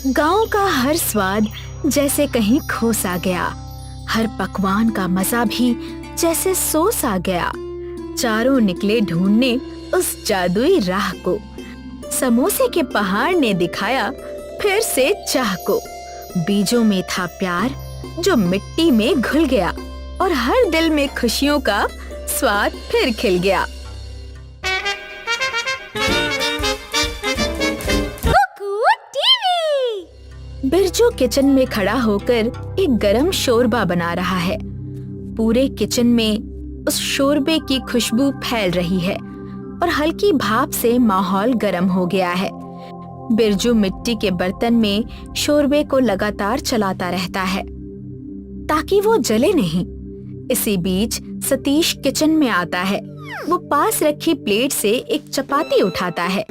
गांव का हर स्वाद जैसे कहीं खो सा गया, हर पकवान का मजा भी जैसे सो सा गया। चारों निकले ढूंढने उस जादुई राह को। समोसे के पहाड़ ने दिखाया फिर से चाह को। बीजों में था प्यार जो मिट्टी में घुल गया, और हर दिल में खुशियों का स्वाद फिर खिल गया। बिरजू किचन में खड़ा होकर एक गरम शोरबा बना रहा है। पूरे किचन में उस शोरबे की खुशबू फैल रही है और हल्की भाप से माहौल गर्म हो गया है। बिरजू मिट्टी के बर्तन में शोरबे को लगातार चलाता रहता है ताकि वो जले नहीं। इसी बीच सतीश किचन में आता है। वो पास रखी प्लेट से एक चपाती उठाता है।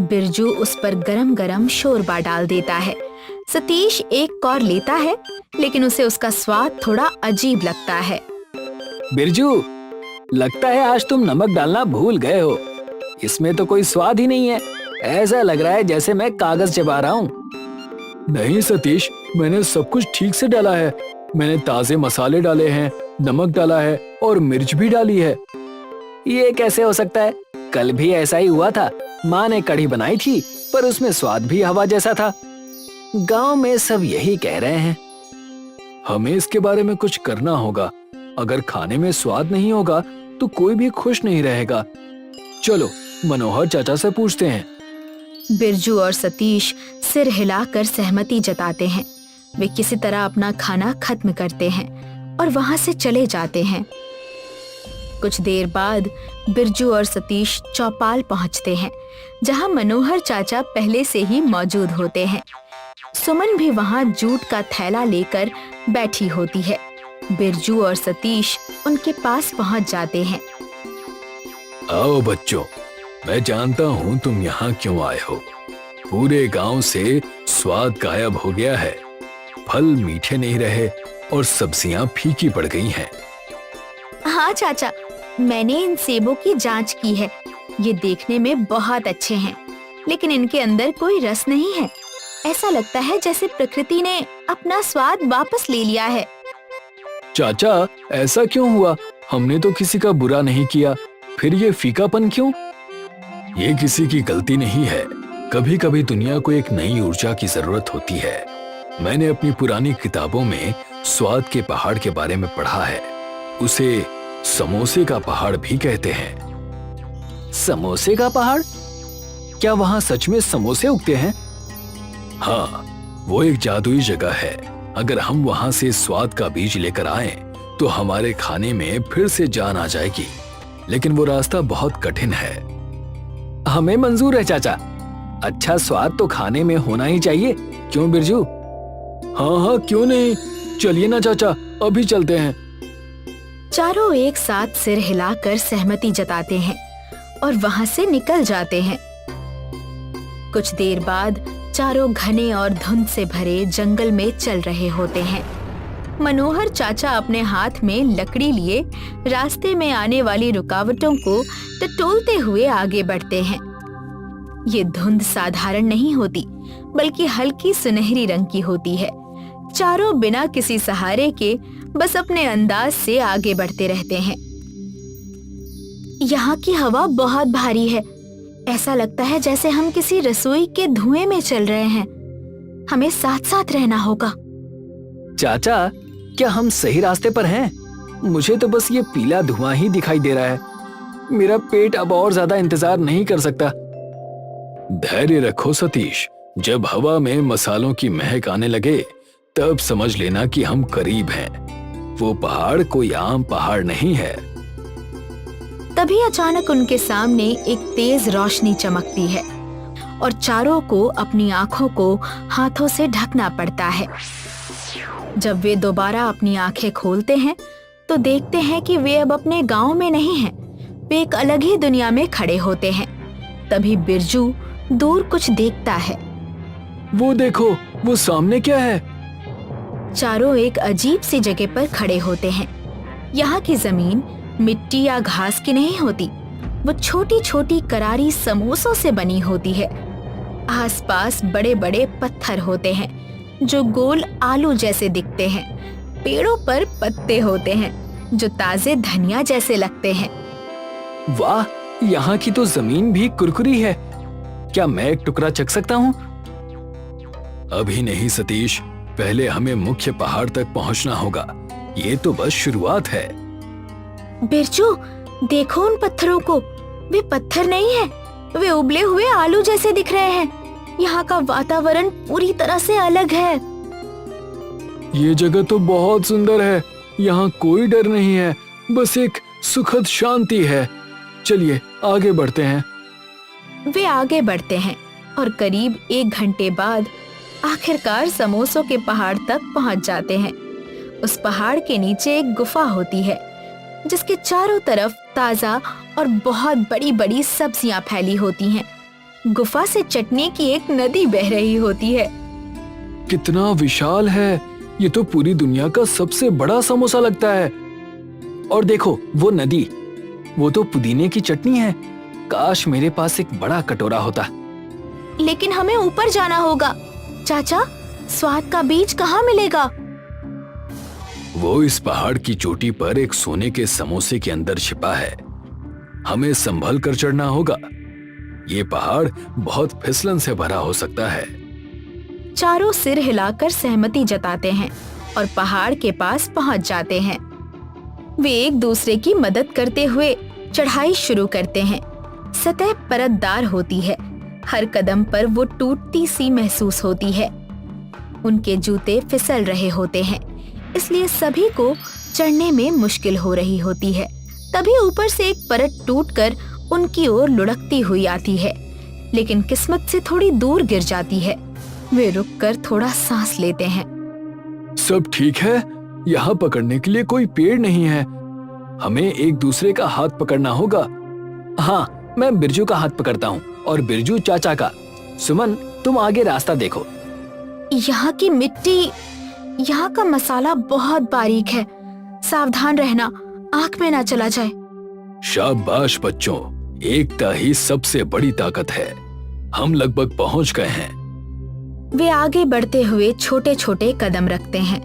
बिरजू उस पर गरम गरम शोरबा डाल देता है। सतीश एक कौर लेता है, लेकिन उसे उसका स्वाद थोड़ा अजीब लगता है। बिरजू, लगता है आज तुम नमक डालना भूल गए हो। इसमें तो कोई स्वाद ही नहीं है। ऐसा लग रहा है जैसे मैं कागज चबा रहा हूँ। नहीं सतीश, मैंने सब कुछ ठीक से डाला है। मैंने ताजे मसाले डाले हैं, नमक डाला है और मिर्च भी डाली है। ये कैसे हो सकता है? कल भी ऐसा ही हुआ था। माँ ने कढ़ी बनाई थी, पर उसमें स्वाद भी हवा जैसा था। गांव में सब यही कह रहे हैं। हमें इसके बारे में कुछ करना होगा। अगर खाने में स्वाद नहीं होगा तो कोई भी खुश नहीं रहेगा। चलो मनोहर चाचा से पूछते हैं। बिरजू और सतीश सिर हिलाकर सहमति जताते हैं। वे किसी तरह अपना खाना खत्म करते हैं और वहां से चले जाते हैं। कुछ देर बाद बिरजू और सतीश चौपाल पहुंचते हैं, जहां मनोहर चाचा पहले से ही मौजूद होते हैं। सुमन भी वहां जूट का थैला लेकर बैठी होती है। बिरजू और सतीश उनके पास पहुंच जाते हैं। आओ बच्चों, मैं जानता हूँ तुम यहाँ क्यों आए हो। पूरे गांव से स्वाद गायब हो गया है। फल मीठे नहीं रहे और सब्जियां फीकी पड़ गई हैं। हाँ चाचा, मैंने इन सेबों की जांच की है। ये देखने में बहुत अच्छे हैं, लेकिन इनके अंदर कोई रस नहीं है। ऐसा लगता है जैसे प्रकृति ने अपना स्वाद वापस ले लिया है। चाचा, ऐसा क्यों हुआ? हमने तो किसी का बुरा नहीं किया, फिर ये फीकापन क्यों? ये किसी की गलती नहीं है। कभी कभी दुनिया को एक नई ऊर्जा की जरूरत होती है। मैंने अपनी पुरानी किताबों में स्वाद के पहाड़ के बारे में पढ़ा है। उसे समोसे का पहाड़ भी कहते हैं। समोसे का पहाड़? क्या वहाँ सच में समोसे उगते हैं? हाँ, वो एक जादुई जगह है। अगर हम वहाँ से स्वाद का बीज लेकर आएं, तो हमारे खाने में फिर से जान आ जाएगी। लेकिन वो रास्ता बहुत कठिन है। हमें मंजूर है चाचा। अच्छा स्वाद तो खाने में होना ही चाहिए, क्यों बिरजू? हाँ हाँ, क्यों नहीं। चलिए ना चाचा, अभी चलते हैं। चारों एक साथ सिर हिलाकर सहमति जताते हैं और वहां से निकल जाते हैं। कुछ देर बाद चारों घने और धुंध से भरे जंगल में चल रहे होते हैं। मनोहर चाचा अपने हाथ में लकड़ी लिए रास्ते में आने वाली रुकावटों को टटोलते हुए आगे बढ़ते हैं। ये धुंध साधारण नहीं होती, बल्कि हल्की सुनहरी रंग की होती है। चारों बिना किसी सहारे के बस अपने अंदाज से आगे बढ़ते रहते हैं। यहाँ की हवा बहुत भारी है। ऐसा लगता है जैसे हम किसी रसोई के धुएं में चल रहे हैं। हमें साथ साथ रहना होगा। चाचा, क्या हम सही रास्ते पर हैं? मुझे तो बस ये पीला धुआं ही दिखाई दे रहा है। मेरा पेट अब और ज्यादा इंतजार नहीं कर सकता। धैर्य रखो सतीश। जब हवा में मसालों की महक आने लगे, तब समझ लेना कि हम करीब हैं। वो पहाड़ कोई आम पहाड़ नहीं है। तभी अचानक उनके सामने एक तेज रोशनी चमकती है और चारों को अपनी आंखों को हाथों से ढकना पड़ता है। जब वे दोबारा अपनी आंखें खोलते हैं, तो देखते हैं कि वे अब अपने गांव में नहीं हैं। वे एक अलग ही दुनिया में खड़े होते हैं। तभी बिरजू दूर कुछ देखता है। वो देखो, वो सामने क्या है? चारों एक अजीब सी जगह पर खड़े होते हैं। यहाँ की जमीन मिट्टी या घास की नहीं होती। वो छोटी छोटी करारी समोसों से बनी होती है। आसपास बड़े बड़े पत्थर होते हैं जो गोल आलू जैसे दिखते हैं। पेड़ों पर पत्ते होते हैं जो ताजे धनिया जैसे लगते हैं। वाह, यहाँ की तो जमीन भी कुरकुरी है। क्या मैं एक टुकड़ा चख सकता हूँ? अभी नहीं सतीश, पहले हमें मुख्य पहाड़ तक पहुँचना होगा। ये तो बस शुरुआत है। बिरजू, देखो उन पत्थरों को। वे पत्थर नहीं है, वे उबले हुए आलू जैसे दिख रहे हैं। यहाँ का वातावरण पूरी तरह से अलग है। ये जगह तो बहुत सुंदर है। यहाँ कोई डर नहीं है, बस एक सुखद शांति है। चलिए आगे बढ़ते हैं। वे आगे बढ़ते हैं और करीब 1 घंटे बाद आखिरकार समोसों के पहाड़ तक पहुंच जाते हैं। उस पहाड़ के नीचे एक गुफा होती है जिसके चारों तरफ ताजा और बहुत बड़ी बड़ी सब्जियां फैली होती हैं। गुफा से चटनी की एक नदी बह रही होती है। कितना विशाल है! ये तो पूरी दुनिया का सबसे बड़ा समोसा लगता है। और देखो वो नदी, वो तो पुदीने की चटनी है। काश मेरे पास एक बड़ा कटोरा होता। लेकिन हमें ऊपर जाना होगा। चाचा, स्वाद का बीज कहाँ मिलेगा? वो इस पहाड़ की चोटी पर एक सोने के समोसे के अंदर छिपा है। हमें संभल कर चढ़ना होगा। ये पहाड़ बहुत फिसलन से भरा हो सकता है। चारों सिर हिलाकर सहमति जताते हैं और पहाड़ के पास पहुंच जाते हैं। वे एक दूसरे की मदद करते हुए चढ़ाई शुरू करते हैं। सतह परतदार होती है। हर कदम पर वो टूटती सी महसूस होती है। उनके जूते फिसल रहे होते हैं, इसलिए सभी को चढ़ने में मुश्किल हो रही होती है। तभी ऊपर से एक परत टूटकर उनकी ओर लुढ़कती हुई आती है, लेकिन किस्मत से थोड़ी दूर गिर जाती है। वे रुककर थोड़ा सांस लेते हैं। सब ठीक है? यहाँ पकड़ने के लिए कोई पेड़ नहीं है। हमें एक दूसरे का हाथ पकड़ना होगा। हाँ, मैं बिरजू का हाथ पकड़ता हूँ और बिरजू चाचा का। सुमन, तुम आगे रास्ता देखो। यहाँ की मिट्टी, यहाँ का मसाला बहुत बारीक है। सावधान रहना, आँख में ना चला जाए। शाबाश बच्चों, एकता ही सबसे बड़ी ताकत है। हम लगभग पहुँच गए हैं। वे आगे बढ़ते हुए छोटे छोटे कदम रखते हैं।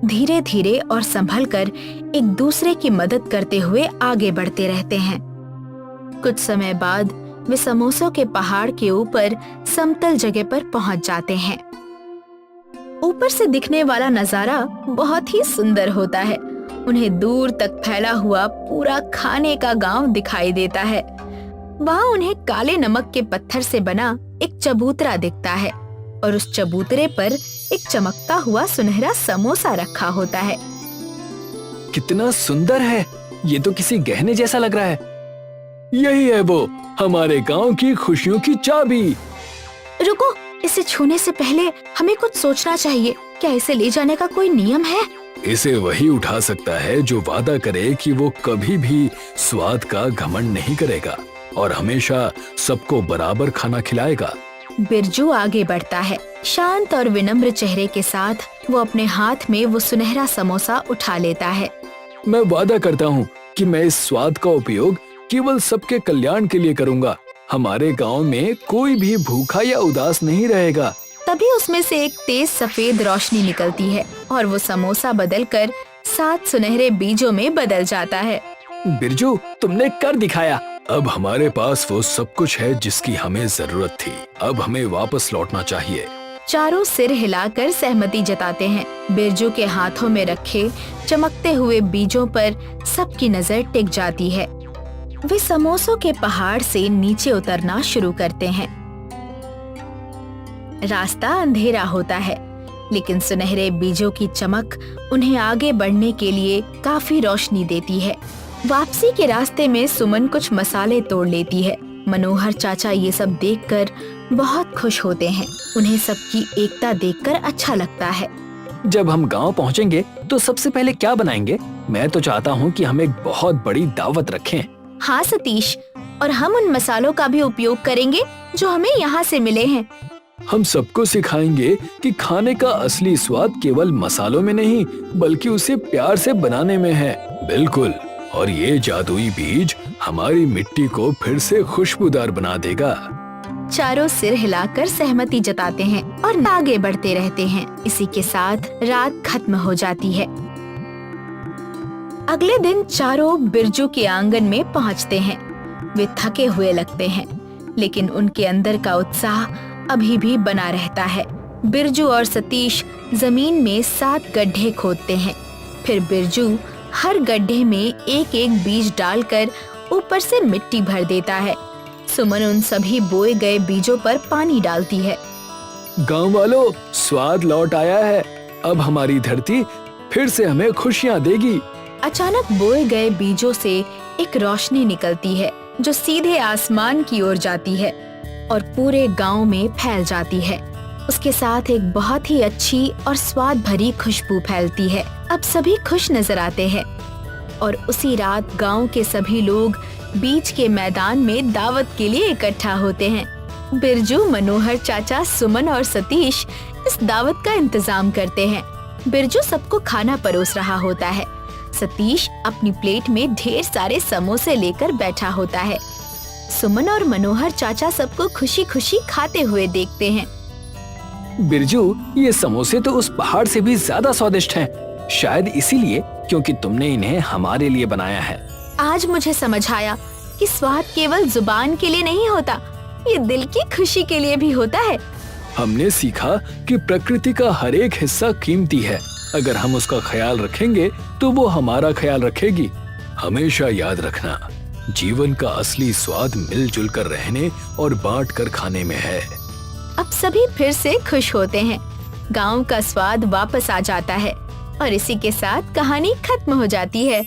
धीरे धीरे और संभलकर एक दूसरे की मदद करते हुए आगे बढ़ते रहते हैं। कुछ समय बाद वे समोसों के पहाड़ के ऊपर समतल जगह पर पहुंच जाते हैं। ऊपर से दिखने वाला नजारा बहुत ही सुंदर होता है। उन्हें दूर तक फैला हुआ पूरा खाने का गांव दिखाई देता है। वहां उन्हें काले नमक के पत्थर से बना एक चबूतरा दिखता है और उस चबूतरे पर एक चमकता हुआ सुनहरा समोसा रखा होता है। कितना सुंदर है! ये तो किसी गहने जैसा लग रहा है। यही है वो, हमारे गांव की खुशियों की चाबी। रुको, इसे छूने से पहले हमें कुछ सोचना चाहिए। क्या इसे ले जाने का कोई नियम है? इसे वही उठा सकता है जो वादा करे कि वो कभी भी स्वाद का घमंड नहीं करेगा और हमेशा सबको बराबर खाना खिलाएगा। बिरजू आगे बढ़ता है। शांत और विनम्र चेहरे के साथ वो अपने हाथ में वो सुनहरा समोसा उठा लेता है। मैं वादा करता हूँ कि मैं इस स्वाद का उपयोग केवल सबके कल्याण के लिए करूँगा। हमारे गांव में कोई भी भूखा या उदास नहीं रहेगा। तभी उसमें से एक तेज सफेद रोशनी निकलती है और वो समोसा बदलकर 7 सुनहरे बीजों में बदल जाता है। बिरजू, तुमने कर दिखाया। अब हमारे पास वो सब कुछ है जिसकी हमें जरूरत थी। अब हमें वापस लौटना चाहिए। चारों सिर हिलाकर सहमति जताते हैं। बिरजू के हाथों में रखे चमकते हुए बीजों पर सबकी नजर टिक जाती है। वे समोसों के पहाड़ से नीचे उतरना शुरू करते हैं। रास्ता अंधेरा होता है, लेकिन सुनहरे बीजों की चमक उन्हें आगे बढ़ने के लिए काफी रोशनी देती है। वापसी के रास्ते में सुमन कुछ मसाले तोड़ लेती है। मनोहर चाचा ये सब देखकर बहुत खुश होते हैं। उन्हें सबकी एकता देखकर अच्छा लगता है। जब हम गांव पहुंचेंगे तो सबसे पहले क्या बनाएंगे? मैं तो चाहता हूं कि हम एक बहुत बड़ी दावत रखें। हाँ सतीश, और हम उन मसालों का भी उपयोग करेंगे जो हमें यहाँ से मिले हैं। हम सबको सिखाएंगे कि खाने का असली स्वाद केवल मसालों में नहीं बल्कि उसे प्यार से बनाने में है। बिल्कुल, और ये जादुई बीज हमारी मिट्टी को फिर से खुशबूदार बना देगा। चारों सिर हिलाकर सहमति जताते हैं और आगे बढ़ते रहते हैं। इसी के साथ रात खत्म हो जाती है। अगले दिन चारों बिरजू के आंगन में पहुंचते हैं। वे थके हुए लगते हैं, लेकिन उनके अंदर का उत्साह अभी भी बना रहता है। बिरजू और सतीश जमीन में 7 गड्ढे खोदते हैं। फिर बिरजू हर गड्ढे में एक एक बीज डालकर ऊपर से मिट्टी भर देता है। सुमन उन सभी बोए गए बीजों पर पानी डालती है। गांव वालों, स्वाद लौट आया है। अब हमारी धरती फिर से हमें खुशियाँ देगी। अचानक बोए गए बीजों से एक रोशनी निकलती है जो सीधे आसमान की ओर जाती है और पूरे गांव में फैल जाती है। उसके साथ एक बहुत ही अच्छी और स्वाद भरी खुशबू फैलती है। अब सभी खुश नजर आते हैं और उसी रात गांव के सभी लोग बीच के मैदान में दावत के लिए इकट्ठा होते हैं। बिरजू, मनोहर चाचा, सुमन और सतीश इस दावत का इंतजाम करते हैं। बिरजू सबको खाना परोस रहा होता है। सतीश अपनी प्लेट में ढेर सारे समोसे लेकर बैठा होता है। सुमन और मनोहर चाचा सबको खुशी खुशी खाते हुए देखते हैं। बिरजू, ये समोसे तो उस पहाड़ से भी ज्यादा स्वादिष्ट हैं। शायद इसीलिए क्योंकि तुमने इन्हें हमारे लिए बनाया है। आज मुझे समझ आया कि स्वाद केवल जुबान के लिए नहीं होता, ये दिल की खुशी के लिए भी होता है। हमने सीखा कि प्रकृति का हर एक हिस्सा कीमती है। अगर हम उसका ख्याल रखेंगे तो वो हमारा ख्याल रखेगी। हमेशा याद रखना, जीवन का असली स्वाद मिलजुल कर रहने और बांट कर खाने में है। अब सभी फिर से खुश होते हैं। गांव का स्वाद वापस आ जाता है और इसी के साथ कहानी खत्म हो जाती है।